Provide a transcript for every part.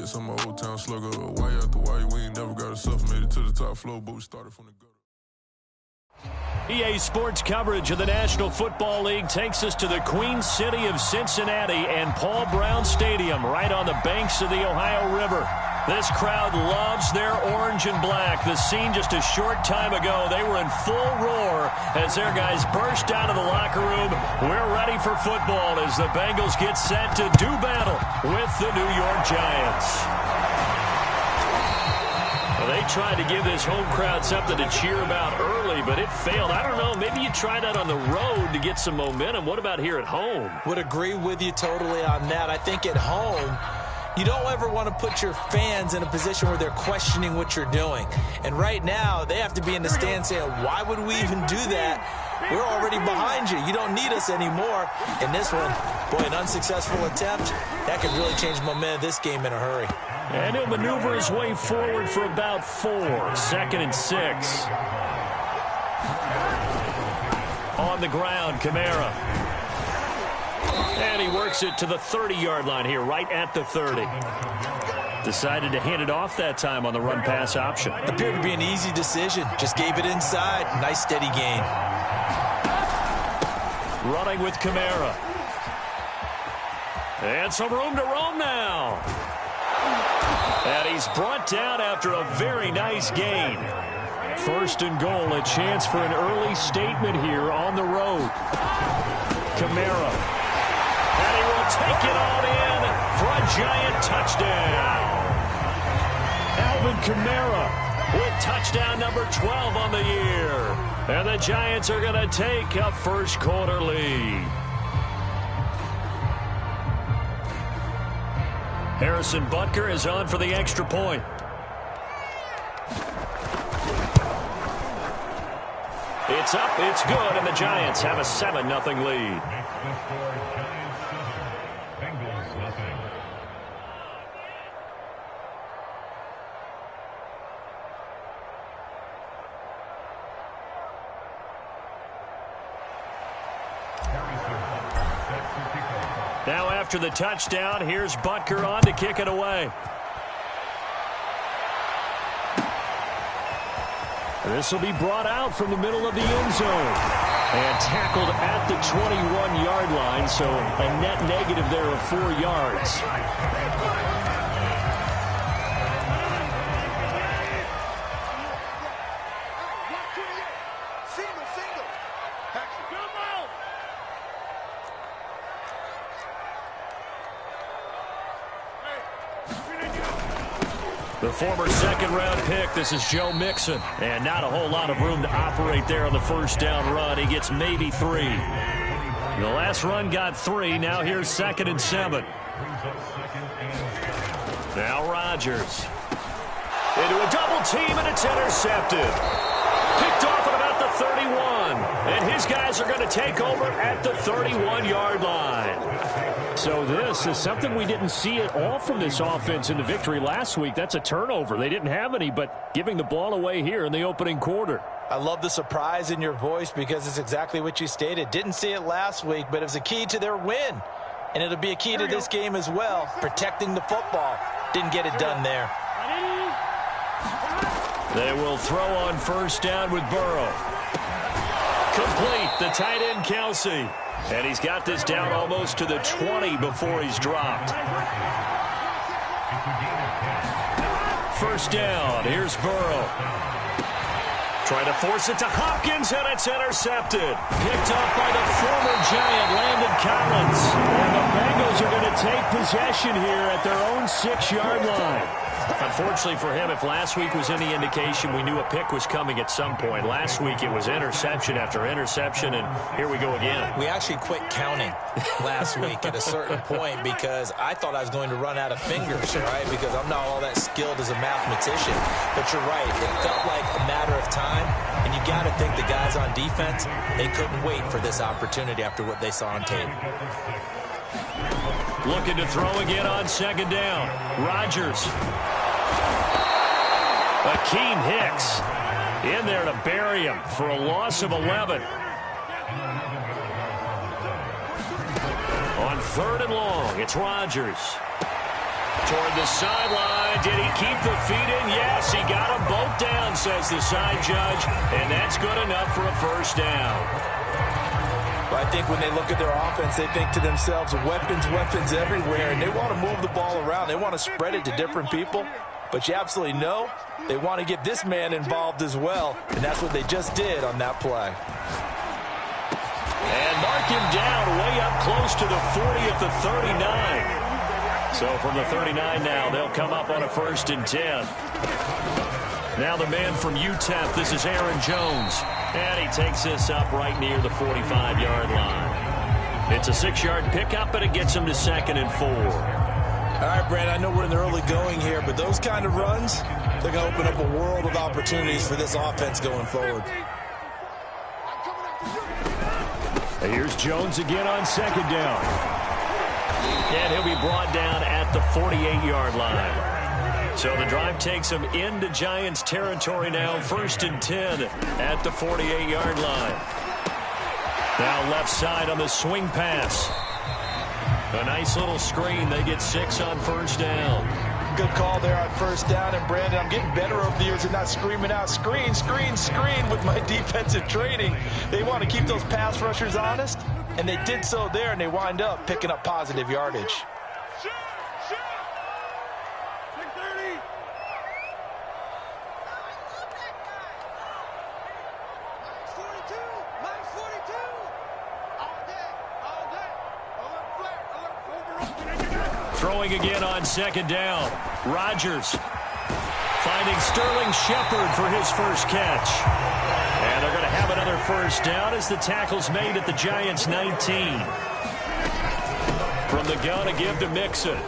Some old town slugger, why after why we ain't never got ourselves made it to the top floor, but we started from the gutter. EA Sports coverage of the National Football League takes us to the Queen City of Cincinnati and Paul Brown Stadium right on the banks of the Ohio River. This crowd loves their orange and black. The scene just a short time ago, they were in full roar as their guys burst out of the locker room. We're ready for football as the Bengals get set to do battle with the New York Giants. Well, they tried to give this home crowd something to cheer about early, but it failed. I don't know, maybe you try that on the road to get some momentum. What about here at home? Would agree with you totally on that. I think at home, you don't ever want to put your fans in a position where they're questioning what you're doing. And right now, they have to be in the stand saying, why would we even do that? We're already behind you. You don't need us anymore. In this one, boy, an unsuccessful attempt, that could really change the momentum of this game in a hurry. And he'll maneuver his way forward for about 4. 2nd and 6. On the ground, Kamara. And he works it to the 30-yard line here, right at the 30. Decided to hand it off that time on the run-pass option. Appeared to be an easy decision. Just gave it inside. Nice, steady gain. Running with Kamara. And some room to roam now. And he's brought down after a very nice gain. 1st and goal, a chance for an early statement here on the road. Kamara. And he will take it on in for a Giant touchdown. Alvin Kamara with touchdown number 12 on the year. And the Giants are going to take a first quarter lead. Harrison Butker is on for the extra point. It's up, it's good, and the Giants have a 7-0 lead. Now after the touchdown, here's Butker on to kick it away. This will be brought out from the middle of the end zone. And tackled at the 21-yard line, so a net negative there of 4 yards. The former second-round pick, this is Joe Mixon. And not a whole lot of room to operate there on the first down run. He gets maybe 3. The last run got 3. Now here's 2nd and 7. Now Rodgers. Into a double team, and it's intercepted. Picked off at about the 31. And his guys are going to take over at the 31-yard line. So this is something we didn't see at all from this offense in the victory last week. That's a turnover. They didn't have any, but giving the ball away here in the opening quarter. I love the surprise in your voice because it's exactly what you stated. Didn't see it last week, but it was a key to their win. And it'll be a key to this game as well, protecting the football. Didn't get it done there. They will throw on first down with Burrow. Complete, the tight end Kelsey. And he's got this down almost to the 20 before he's dropped. First down, here's Burrow. Trying to force it to Hopkins, and it's intercepted. Picked up by the former Giant, Landon Collins. And the Bengals are going to take possession here at their own 6-yard line. Unfortunately for him, if last week was any indication, we knew a pick was coming at some point. Last week it was interception after interception, and here we go again. We actually quit counting last week at a certain point because I thought I was going to run out of fingers, right? Because I'm not all that skilled as a mathematician. But you're right. It felt like a matter of time, and you got to think the guys on defense, they couldn't wait for this opportunity after what they saw on tape. Looking to throw again on 2nd down. Rodgers. Akeem Hicks in there to bury him for a loss of 11. On 3rd and long, it's Rodgers. Toward the sideline. Did he keep the feet in? Yes, he got them both down, says the side judge. And that's good enough for a first down. Well, I think when they look at their offense, they think to themselves, weapons, weapons everywhere. And they want to move the ball around. They want to spread it to different people. But you absolutely know they want to get this man involved as well. And that's what they just did on that play. And mark him down way up close to the 40 at the 39. So from the 39 now, they'll come up on a 1st and 10. Now the man from UTEP, this is Aaron Jones. And he takes this up right near the 45-yard line. It's a 6-yard pickup, but it gets him to 2nd and 4. All right, Brand, I know we're in the early going here, but those kind of runs, they're going to open up a world of opportunities for this offense going forward. Here's Jones again on 2nd down. And he'll be brought down at the 48-yard line. So the drive takes him into Giants territory now, 1st and 10 at the 48-yard line. Now left side on the swing pass. A nice little screen. They get 6 on 1st down. Good call there on 1st down. And, Brandon, I'm getting better over the years and not screaming out, screen, screen, screen with my defensive training. They want to keep those pass rushers honest, and they did so there, and they wind up picking up positive yardage. Throwing again on 2nd down. Rodgers finding Sterling Shepard for his first catch. And they're going to have another 1st down as the tackle's made at the Giants' 19. From the gun, a give to Mixon. And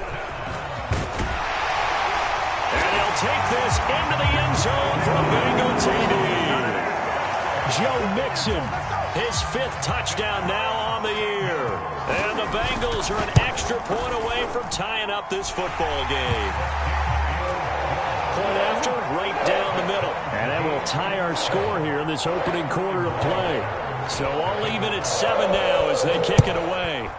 he'll take this into the end zone for a Bengal TD. Joe Mixon, his 5th touchdown now on the year. And the Bengals are an extra point away from tying up this football game. Point after, right down the middle. And that will tie our score here in this opening quarter of play. So all even at 7 now as they kick it away.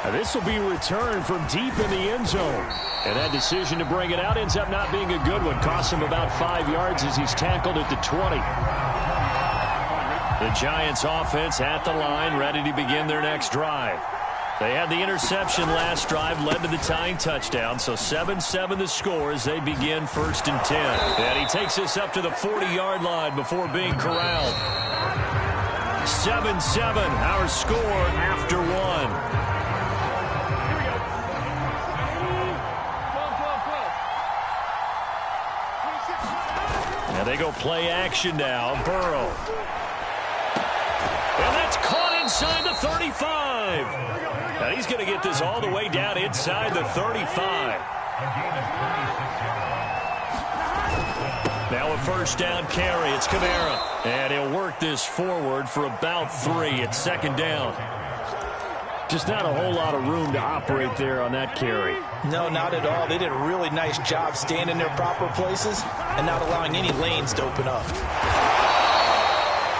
Now this will be returned from deep in the end zone. And that decision to bring it out ends up not being a good one. Costs him about 5 yards as he's tackled at the 20. The Giants offense at the line, ready to begin their next drive. They had the interception last drive, led to the tying touchdown, so 7-7 the score as they begin 1st and 10. And he takes this up to the 40-yard line before being corralled. 7-7, our score after 1. And they go play action now. Burrow. And that's caught inside the 35. And he's going to get this all the way down inside the 35. Now a 1st down carry. It's Kamara. And he'll work this forward for about 3. It's 2nd down. Just not a whole lot of room to operate there on that carry. No, not at all. They did a really nice job staying in their proper places and not allowing any lanes to open up.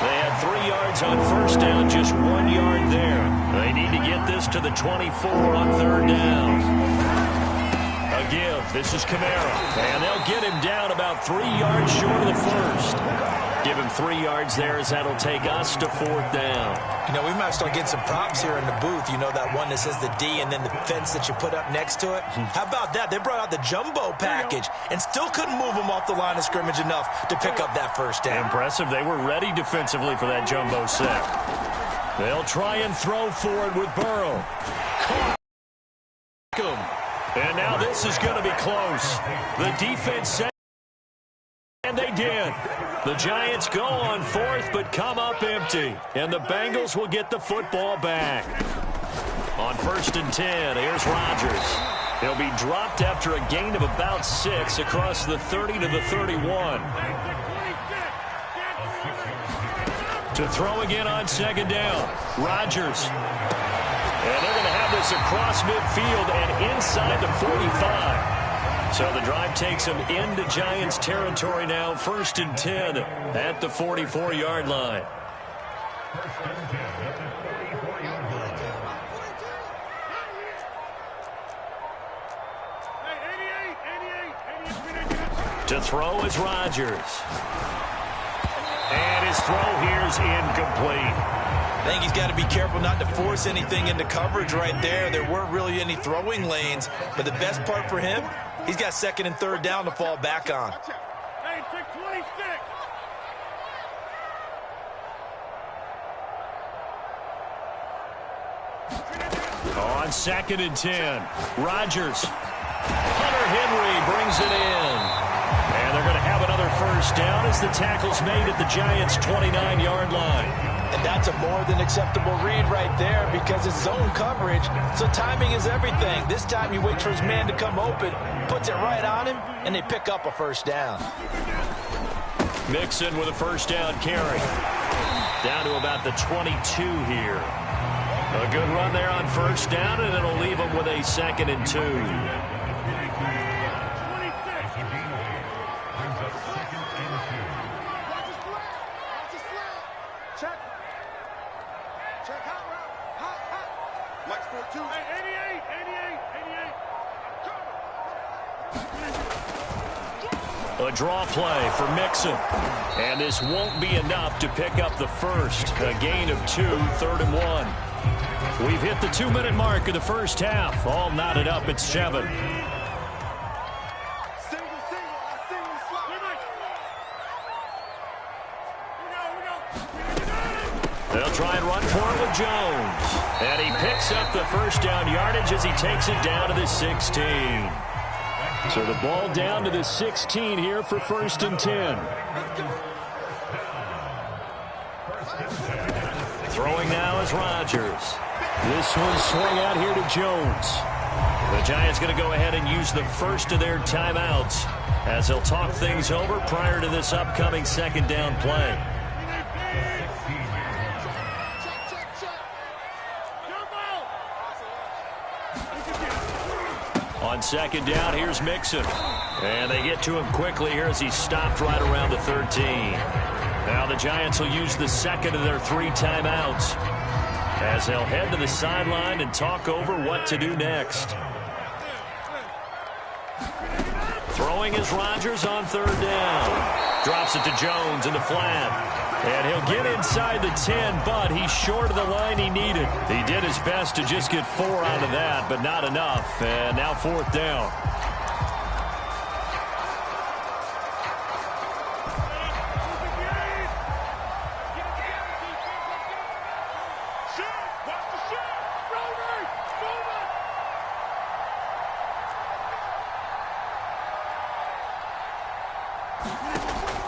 They had 3 yards on 1st down, just 1 yard there. They need to get this to the 24 on 3rd down. A give. This is Kamara. And they'll get him down about 3 yards short of the 1st. Give him 3 yards there as that'll take us to 4th down. You know, we might start getting some props here in the booth. You know, that one that says the D and then the fence that you put up next to it? How about that? They brought out the jumbo package and still couldn't move them off the line of scrimmage enough to pick up that 1st down. Impressive. They were ready defensively for that jumbo set. They'll try and throw forward with Burrow. And now this is going to be close. The defense set, and they did. The Giants go on 4th, but come up empty. And the Bengals will get the football back. On 1st and 10, here's Rodgers. He'll be dropped after a gain of about 6 across the 30 to the 31. To throw again on 2nd down. Rodgers. And they're going to have this across midfield and inside the 45. So the drive takes them into Giants territory now, 1st and 10 at the 44-yard line. To throw is Rodgers. And his throw here is incomplete. I think he's got to be careful not to force anything into coverage right there. There weren't really any throwing lanes, but the best part for him, he's got second and third down to fall back on. Hey, 26. On 2nd and 10, Rodgers. Hunter Henry brings it in. And they're going to have another first down as the tackle's made at the Giants' 29-yard line. And that's a more than acceptable read right there because it's zone coverage, so timing is everything. This time he waits for his man to come open, puts it right on him, and they pick up a first down. Mixon with a first down carry. Down to about the 22 here. A good run there on first down, and it'll leave him with a 2nd and 2. A draw play for Mixon. And this won't be enough to pick up the first. A gain of 2, 3rd and 1. We've hit the 2-minute mark of the first half. All knotted up at 7. They'll try and run for it with Jones. And he picks up the first down yardage as he takes it down to the 16. So the ball down to the 16 here for 1st and 10. Throwing now is Rodgers. This one swung out here to Jones. The Giants going to go ahead and use the first of their timeouts as they'll talk things over prior to this upcoming 2nd down play. On 2nd down, here's Mixon. And they get to him quickly here as he's stopped right around the 13. Now the Giants will use the 2nd of their 3 timeouts as they'll head to the sideline and talk over what to do next. Throwing is Rodgers on 3rd down. Drops it to Jones in the flat. And he'll get inside the 10, but he's short of the line he needed. He did his best to just get 4 out of that, but not enough. And now 4th down.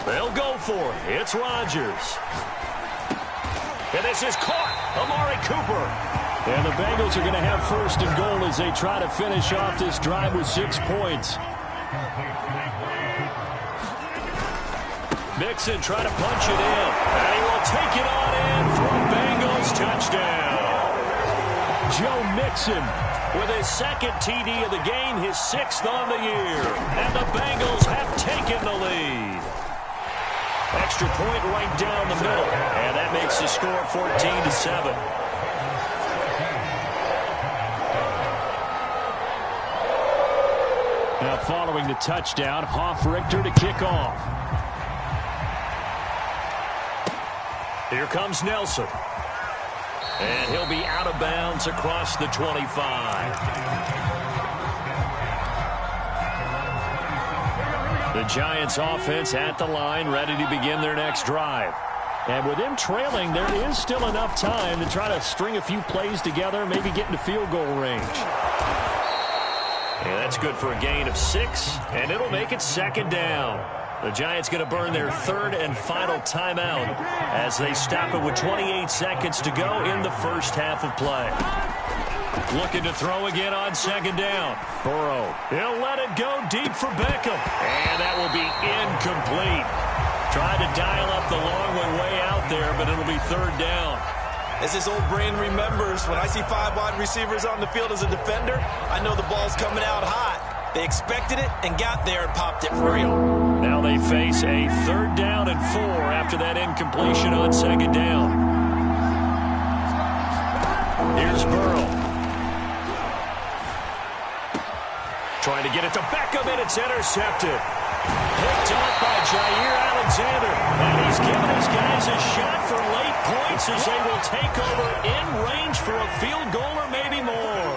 They'll go for it. It's Rodgers. And this is caught. Amari Cooper. And the Bengals are going to have 1st and goal as they try to finish off this drive with 6 points. Mixon trying to punch it in. And he will take it on in for a Bengals touchdown. Joe Mixon with his 2nd TD of the game, his 6th on the year. And the Bengals have taken the lead. Extra point right down the middle. And that makes the score 14-7. Now following the touchdown, Hoff-Richter to kick off. Here comes Nelson. And he'll be out of bounds across the 25. The Giants offense at the line, ready to begin their next drive. And with them trailing, there is still enough time to try to string a few plays together, maybe get into field goal range. And that's good for a gain of 6, and it'll make it 2nd down. The Giants going to burn their 3rd and final timeout as they stop it with 28 seconds to go in the first half of play. Looking to throw again on 2nd down. Burrow. He'll let it go deep for Beckham. And that will be incomplete. Tried to dial up the long one way out there, but it'll be 3rd down. As his old brain remembers, when I see 5 wide receivers on the field as a defender, I know the ball's coming out hot. They expected it and got there and popped it for real. Now they face a 3rd down and 4 after that incompletion on 2nd down. Here's Burrow. Trying to get it to Beckham, and it's intercepted. Picked off by Jair Alexander. And he's given his guys a shot for late points as they will take over in range for a field goal or maybe more.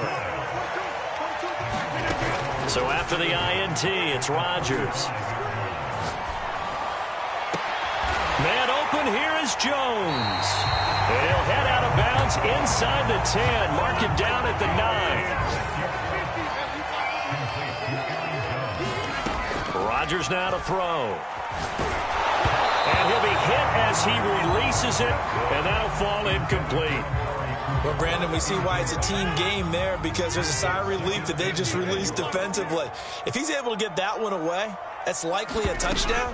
So after the INT, it's Rodgers. Man open, here is Jones. And he'll head out of bounds inside the 10. Mark it down at the 9. Rodgers now to throw. And he'll be hit as he releases it, and that'll fall incomplete. Well, Brandon, we see why it's a team game there, because there's a sigh of relief that they just released defensively. If he's able to get that one away, that's likely a touchdown.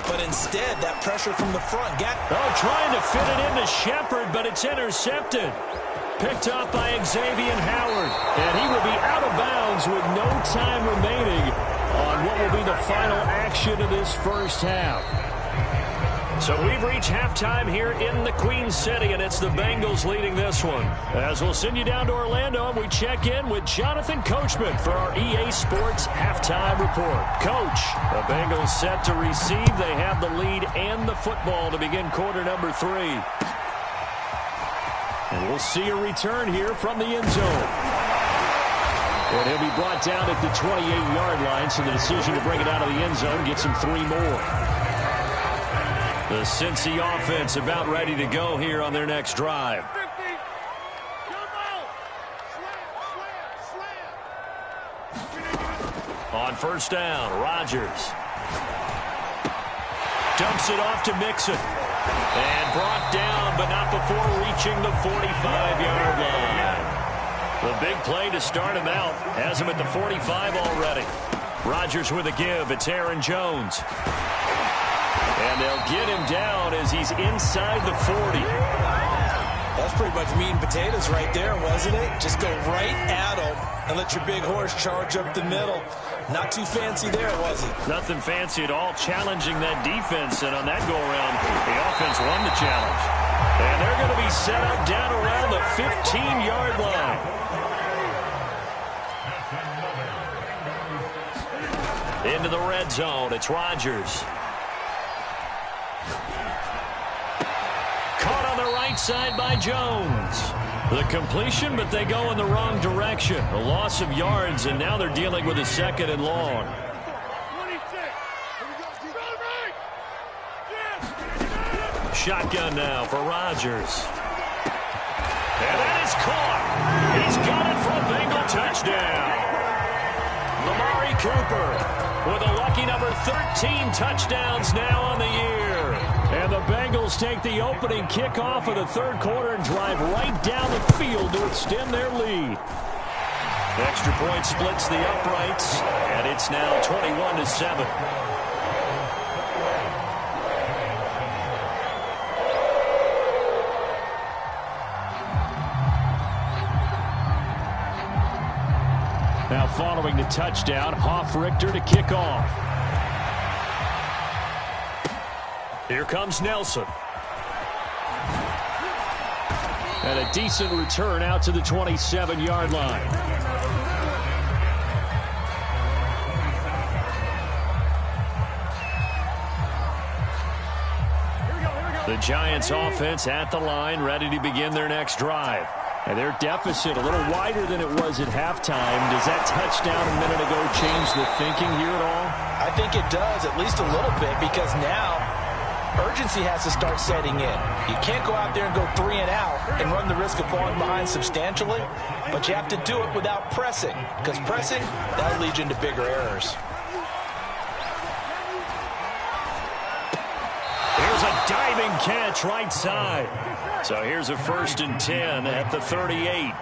But instead, that pressure from the front. Trying to fit it into Shepard, but it's intercepted. Picked up by Xavier Howard. And he will be out of bounds with no time remaining on what will be the final action of this first half. So we've reached halftime here in the Queen City, and it's the Bengals leading this one. As we'll send you down to Orlando, and we check in with Jonathan Coachman for our EA Sports Halftime Report. Coach, the Bengals set to receive. They have the lead and the football to begin quarter number 3. And we'll see a return here from the end zone. And he'll be brought down at the 28-yard line, so the decision to bring it out of the end zone gets him 3 more. The Cincy offense about ready to go here on their next drive. On first down, Rodgers dumps it off to Mixon. And brought down, but not before reaching the 45-yard line. The big play to start him out has him at the 45 already. Rodgers with a give. It's Aaron Jones. And they'll get him down as he's inside the 40. That's pretty much meat and potatoes right there, wasn't it? Just go right at him and let your big horse charge up the middle. Not too fancy there, was it? Nothing fancy at all, challenging that defense. And on that go-around, the offense won the challenge. And they're going to be set up down around the 15-yard line. Into the red zone, it's Rodgers. Caught on the right side by Jones. The completion, but they go in the wrong direction. A loss of yards, and now they're dealing with a second and long. Shotgun now for Rodgers. And that is caught. He's got it for a Bengal touchdown. Amari Cooper with a lucky number 13 touchdowns now on the year. And the Bengals take the opening kickoff of the third quarter and drive right down the field to extend their lead. Extra point splits the uprights, and it's now 21-7. Now following the touchdown, Hoff-Richter to kick off. Here comes Nelson. And a decent return out to the 27-yard line. The Giants offense at the line, ready to begin their next drive. And their deficit a little wider than it was at halftime. Does that touchdown a minute ago change the thinking here at all? I think it does, at least a little bit, because now urgency has to start setting in. You can't go out there and go 3 and out and run the risk of falling behind substantially, but you have to do it without pressing, because pressing, that'll lead you into bigger errors. Here's a diving catch right side. So here's a 1st and 10 at the 38.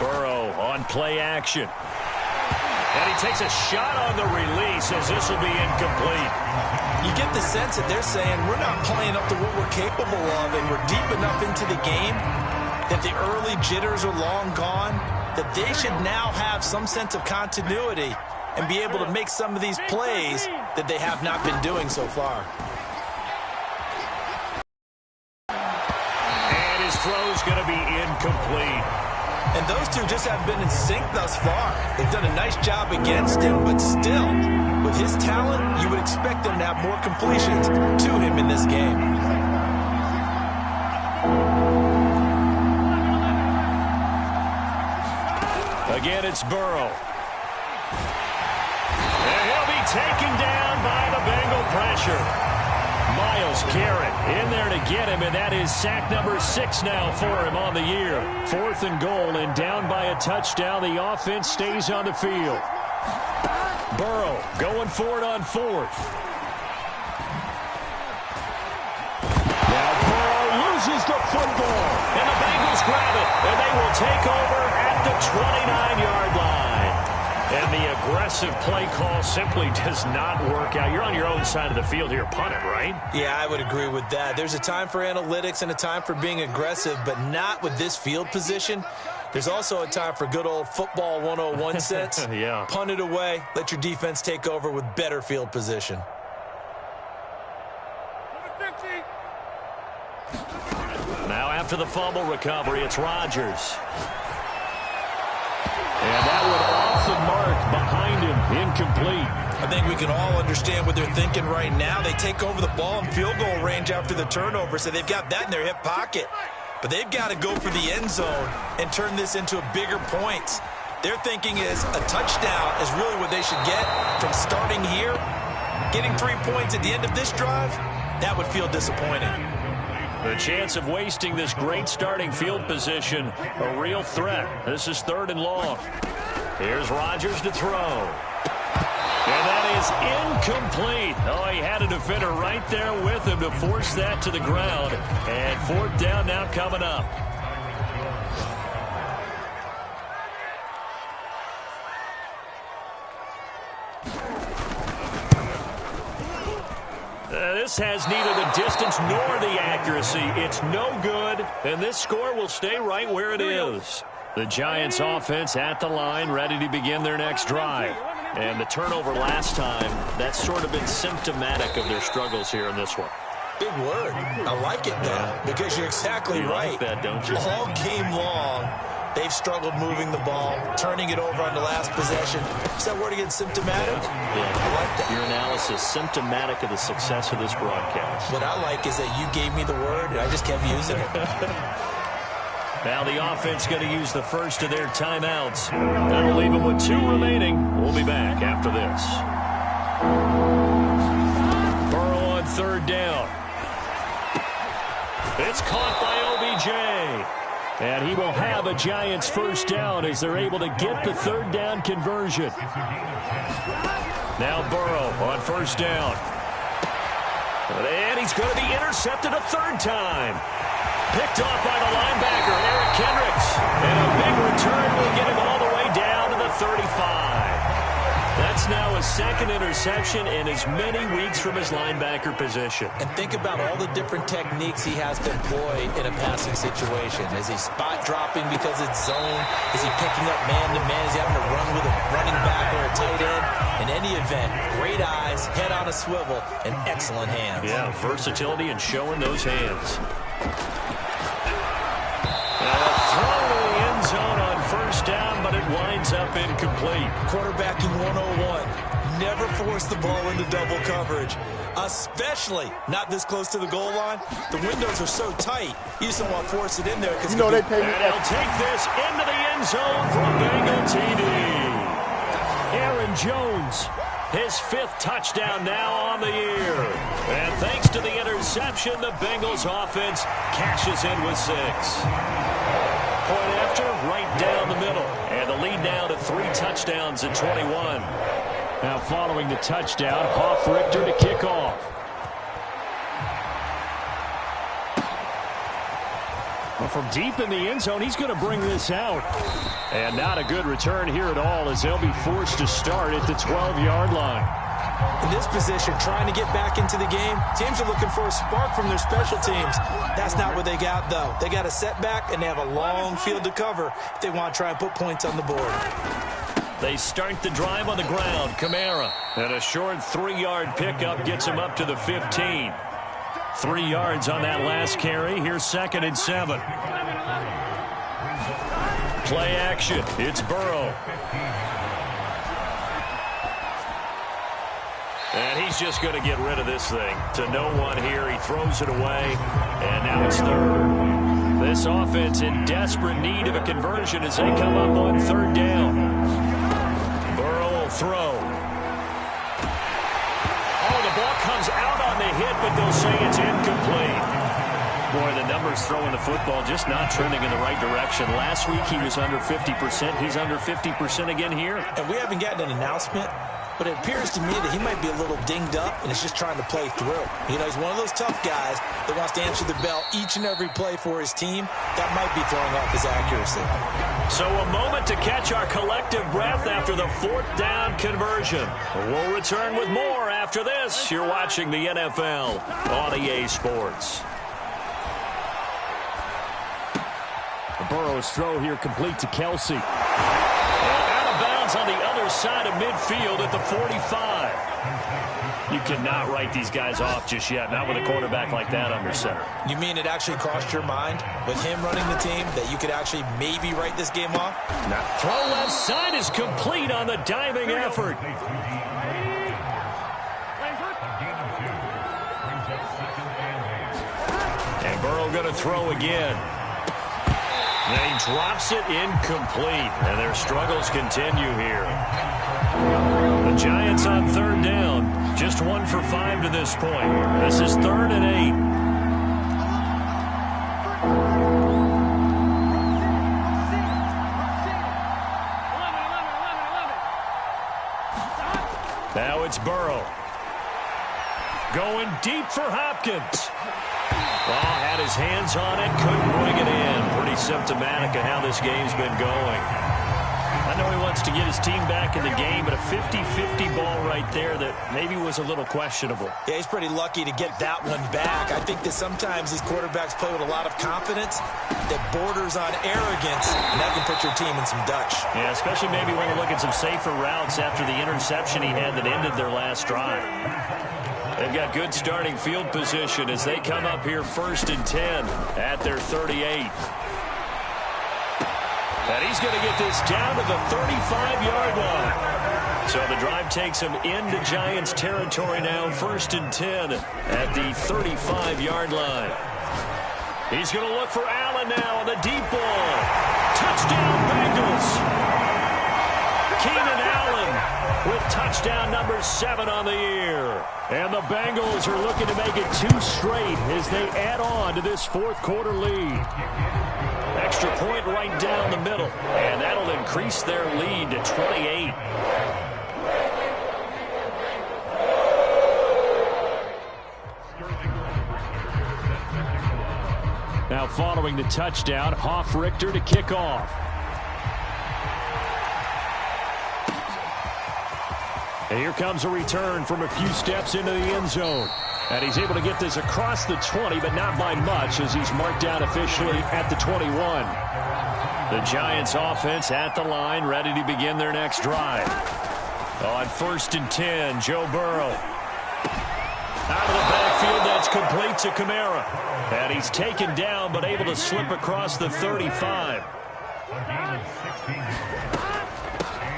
Burrow on play action. And he takes a shot on the release as this will be incomplete. You get the sense that they're saying we're not playing up to what we're capable of, and we're deep enough into the game that the early jitters are long gone, that they should now have some sense of continuity and be able to make some of these plays that they have not been doing so far. And his throw's going to be incomplete. And those two just haven't been in sync thus far. They've done a nice job against him, but still, with his talent, you would expect them to have more completions to him in this game. Again, it's Burrow. And he'll be taken down by the Bengal pressure. Myles Garrett in there to get him, and that is sack number 6 now for him on the year. 4th and goal, and down by a touchdown. The offense stays on the field. Burrow going for it on 4th. Now Burrow loses the football, and the Bengals grab it, and they will take over at the 29-yard line. And the aggressive play call simply does not work out. You're on your own side of the field here. Punt it, right? Yeah, I would agree with that. There's a time for analytics and a time for being aggressive, but not with this field position. There's also a time for good old football 101 sense. Yeah. Punt it away. Let your defense take over with better field position. Now after the fumble recovery, it's Rodgers. And that one off the mark behind him, incomplete. I think we can all understand what they're thinking right now. They take over the ball in field goal range after the turnover, so they've got that in their hip pocket. But they've got to go for the end zone and turn this into a bigger points. Their thinking is a touchdown is really what they should get from starting here. Getting 3 points at the end of this drive, that would feel disappointing. The chance of wasting this great starting field position, a real threat. This is 3rd and long. Here's Rodgers to throw. And that is incomplete. Oh, he had a defender right there with him to force that to the ground. And 4th down now coming up. This has neither the distance nor the accuracy. It's no good, and this score will stay right where it is. The Giants offense at the line, ready to begin their next drive. And the turnover last time, that's sort of been symptomatic of their struggles here in this one. Big word. I like it, though, because you're exactly right. Like that, don't you? All game long, they've struggled moving the ball, turning it over on the last possession. Is that word again, symptomatic? Yeah. I like that. Your analysis, symptomatic of the success of this broadcast. What I like is that you gave me the word, and I just kept using it. Now the offense going to use the first of their timeouts. That'll leave them with 2 remaining. We'll be back after this. Burrow on 3rd down. It's caught by OBJ. And he will have a Giants first down as they're able to get the 3rd down conversion. Now Burrow on 1st down. And he's going to be intercepted a 3rd time. Picked off by the linebacker, Eric Kendricks. And a big return will get him all the way down to the 35. That's now his 2nd interception in as many weeks from his linebacker position. And think about all the different techniques he has to employ in a passing situation. Is he spot dropping because it's zone? Is he picking up man-to-man? Is he having to run with a running back or a tight end? In any event, great eyes, head on a swivel, and excellent hands. Yeah, versatility and showing those hands. A throw to the end zone on 1st down, but it winds up incomplete. Quarterbacking 101. Never force the ball into double coverage, especially not this close to the goal line. The windows are so tight, you just don't want to force it in there. You know they pay me. And he'll take this into the end zone for a Bengal TD. Aaron Jones, his 5th touchdown now on the year. And thanks to the interception, the Bengals offense cashes in with 6. Point after, right down the middle. And the lead now to 3 touchdowns at 21. Now following the touchdown, Hoff-Richter to kick off. Well, from deep in the end zone, he's going to bring this out. And not a good return here at all as they'll be forced to start at the 12-yard line. In this position, trying to get back into the game, teams are looking for a spark from their special teams. That's not what they got, though. They got a setback, and they have a long field to cover if they want to try and put points on the board. They start the drive on the ground. Kamara. And a short 3-yard pickup gets him up to the 15. 3 yards on that last carry. Here's 2nd and 7. Play action. It's Burrow. And he's just going to get rid of this thing. To no one here. He throws it away. And now it's third. This offense in desperate need of a conversion as they come up on third down. Burrow will throw. Oh, the ball comes out on the hit, but they'll say it's incomplete. Boy, the numbers throwing the football just not trending in the right direction. Last week he was under 50%. He's under 50% again here. And we haven't gotten an announcement, but it appears to me that he might be a little dinged up and is just trying to play through. You know, he's one of those tough guys that wants to answer the bell each and every play for his team. That might be throwing off his accuracy. So a moment to catch our collective breath after the fourth down conversion. We'll return with more after this. You're watching the NFL on EA Sports. Burrow's throw here complete to Kelsey. Out of bounds on the other side of midfield at the 45. You cannot write these guys off just yet, not with a quarterback like that under center. You mean it actually crossed your mind with him running the team that you could actually maybe write this game off? Throw left side is complete on the diving effort. And Burrow going to throw again. And he drops it incomplete. And their struggles continue here. The Giants on third down. Just 1 for 5 to this point. This is 3rd and 8. Now it's Burrow. Going deep for Hopkins. Ball had his hands on it, couldn't bring it in. Pretty symptomatic of how this game's been going. I know he wants to get his team back in the game, but a 50-50 ball right there that maybe was a little questionable. Yeah, he's pretty lucky to get that one back. I think that sometimes these quarterbacks play with a lot of confidence that borders on arrogance, and that can put your team in some Dutch. Yeah, especially maybe when you look at some safer routes after the interception he had that ended their last drive. They've got good starting field position as they come up here 1st and 10 at their 38. And he's going to get this down to the 35-yard line. So the drive takes him into Giants territory now, 1st and 10 at the 35-yard line. He's going to look for Allen now on the deep ball. Touchdown Bengals. Keenan Allen with touchdown number 7 on the year. And the Bengals are looking to make it 2 straight as they add on to this 4th quarter lead. Extra point right down the middle, and that'll increase their lead to 28. Now following the touchdown, Richter to kick off. And here comes a return from a few steps into the end zone. And he's able to get this across the 20, but not by much as he's marked down officially at the 21. The Giants offense at the line, ready to begin their next drive. On 1st and 10, Joe Burrow. Out of the backfield, that's complete to Kamara. And he's taken down, but able to slip across the 35.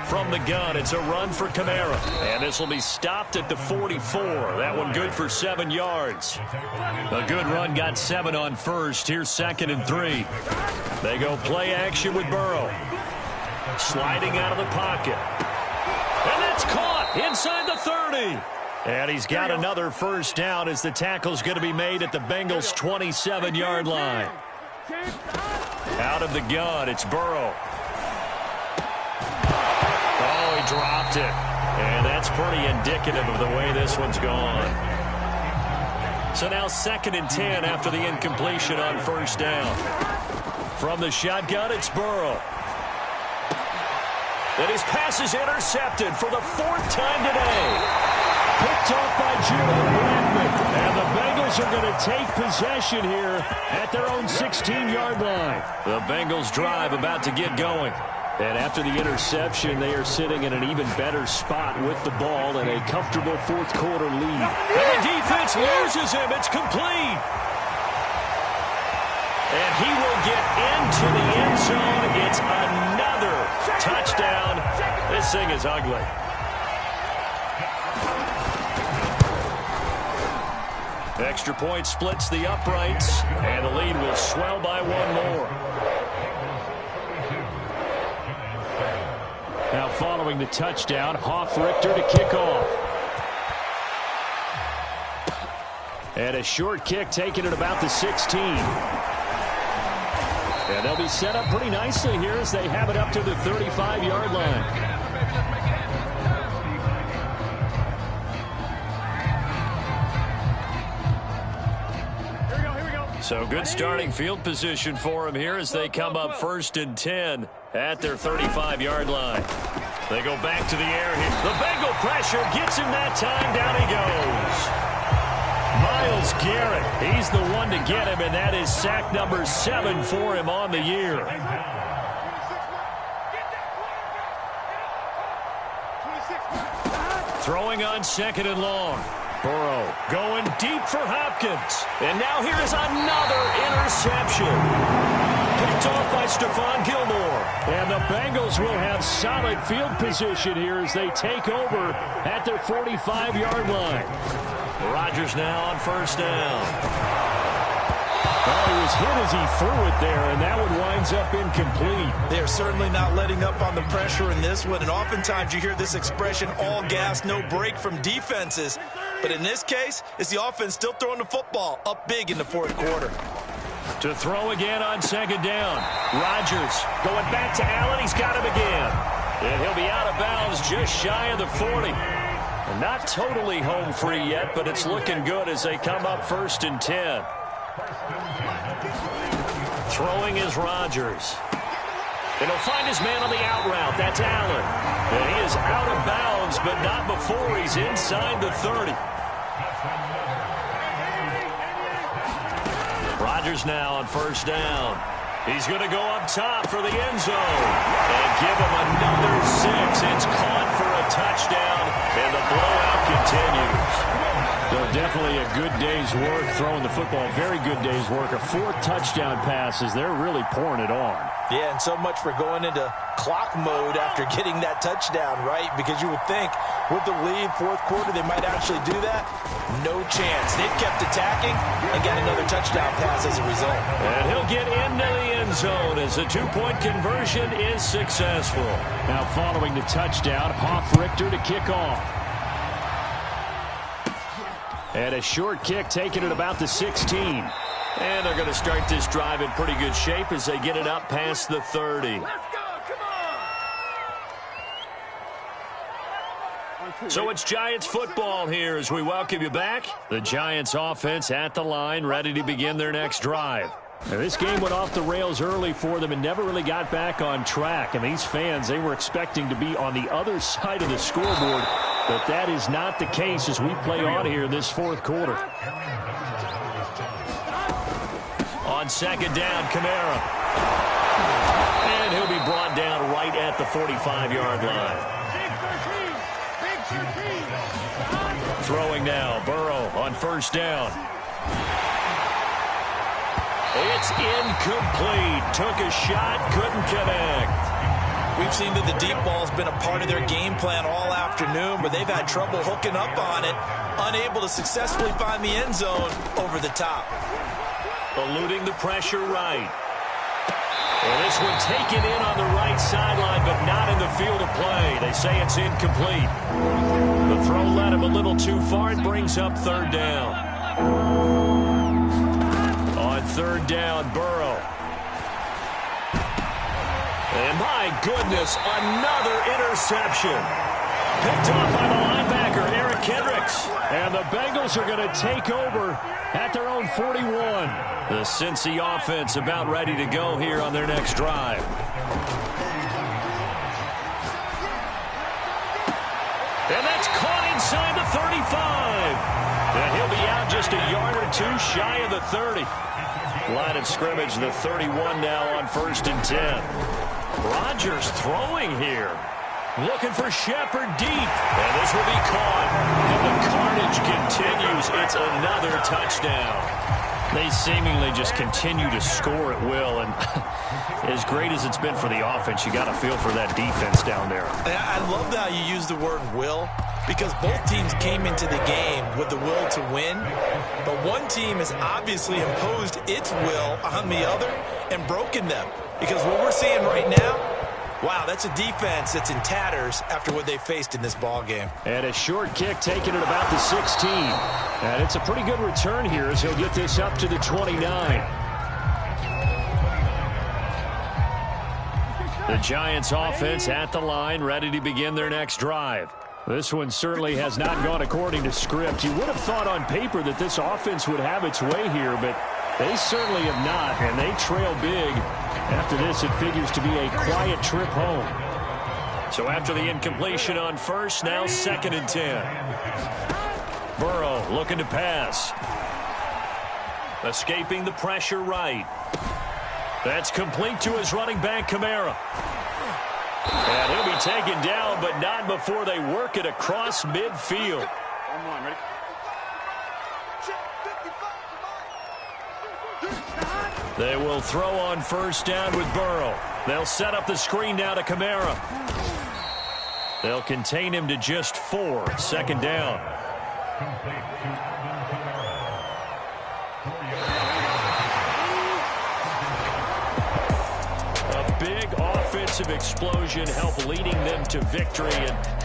From the gun, it's a run for Kamara. And this will be stopped at the 44. That one good for 7 yards. A good run got 7 on first. Here's 2nd and 3. They go play action with Burrow. Sliding out of the pocket. And that's caught inside the 30. And he's got another first down as the tackle's going to be made at the Bengals' 27-yard line. Out of the gun, it's Burrow. Dropped it. And that's pretty indicative of the way this one's gone. So now 2nd and 10 after the incompletion on 1st down. From the shotgun, it's Burrow. And his pass is intercepted for the 4th time today. Picked off by Julian Blackman. And the Bengals are going to take possession here at their own 16-yard line. The Bengals drive about to get going. And after the interception, they are sitting in an even better spot with the ball and a comfortable 4th quarter lead. And the defense loses him. It's complete. And he will get into the end zone. It's another touchdown. This thing is ugly. Extra point splits the uprights, and the lead will swell by one more. Now following the touchdown, Richter to kick off. And a short kick taken at about the 16. And they'll be set up pretty nicely here as they have it up to the 35-yard line. So good starting field position for them here as they come up 1st and 10 at their 35-yard line. They go back to the air here. The Bengal pressure gets him that time. Down he goes. Myles Garrett, he's the one to get him, and that is sack number 7 for him on the year. Throwing on 2nd and long. Burrow going deep for Hopkins. And now here is another interception. Picked off by Stephon Gilmore. And the Bengals will have solid field position here as they take over at their 45-yard line. Rodgers now on 1st down. Oh, he was hit as he threw it there, and that one winds up incomplete. They're certainly not letting up on the pressure in this one, and oftentimes you hear this expression, all gas, no break from defenses. But in this case, it's the offense still throwing the football up big in the 4th quarter. To throw again on 2nd down. Rodgers going back to Allen. He's got him again. And he'll be out of bounds just shy of the 40. And not totally home free yet, but it's looking good as they come up 1st and 10. Throwing is Rodgers. And he'll find his man on the out route. That's Allen. And he is out of bounds, but not before he's inside the 30. Rodgers now on 1st down. He's going to go up top for the end zone. And give him another 6. It's caught for a touchdown, and the blowout continues. Well, definitely a good day's work throwing the football. Very good day's work. A 4th touchdown passes. They're really pouring it on. Yeah, and so much for going into clock mode after getting that touchdown, right? Because you would think with the lead, 4th quarter, they might actually do that. No chance. They've kept attacking and got another touchdown pass as a result. And he'll get into the end zone as the 2-point conversion is successful. Now following the touchdown, Richter to kick off. And a short kick taken at about the 16. And they're going to start this drive in pretty good shape as they get it up past the 30. So it's Giants football here as we welcome you back. The Giants offense at the line, ready to begin their next drive. Now, this game went off the rails early for them and never really got back on track. And these fans, they were expecting to be on the other side of the scoreboard. But that is not the case as we play on here this 4th quarter. On 2nd down, Kamara. And he'll be brought down right at the 45-yard line. Throwing now, Burrow on 1st down. It's incomplete. Took a shot, couldn't connect. We've seen that the deep ball's been a part of their game plan all afternoon, but they've had trouble hooking up on it, unable to successfully find the end zone over the top. Eluding the pressure right. And this one taken in on the right sideline, but not in the field of play. They say it's incomplete. The throw led him a little too far. It brings up 3rd down. On 3rd down, Burrow. And my goodness, another interception. Picked off by the linebacker, Eric Kendricks. And the Bengals are going to take over at their own 41. The Cincy offense about ready to go here on their next drive. And that's caught inside the 35. And he'll be out just a yard or 2 shy of the 30. Line of scrimmage, the 31 now on 1st and 10. Rodgers throwing here. Looking for Shepard deep. And this will be caught. And the carnage continues. It's another touchdown. They seemingly just continue to score at will. And As great as it's been for the offense, you got to feel for that defense down there. I love how you use the word will, because both teams came into the game with the will to win, but one team has obviously imposed its will on the other and broken them. Because what we're seeing right now, wow, that's a defense that's in tatters after what they faced in this ball game. And a short kick taken at about the 16. And it's a pretty good return here as he'll get this up to the 29. The Giants offense at the line, ready to begin their next drive. This one certainly has not gone according to script. You would have thought on paper that this offense would have its way here, but they certainly have not, and they trail big. After this, it figures to be a quiet trip home. So after the incompletion on first, now 2nd and 10. Burrow looking to pass. Escaping the pressure right. That's complete to his running back, Kamara. And he'll be taken down, but not before they work it across midfield. Ready? They will throw on first down with Burrow. They'll set up the screen now to Kamara. They'll contain him to just 4. 2nd down. A big offensive explosion helped leading them to victory. And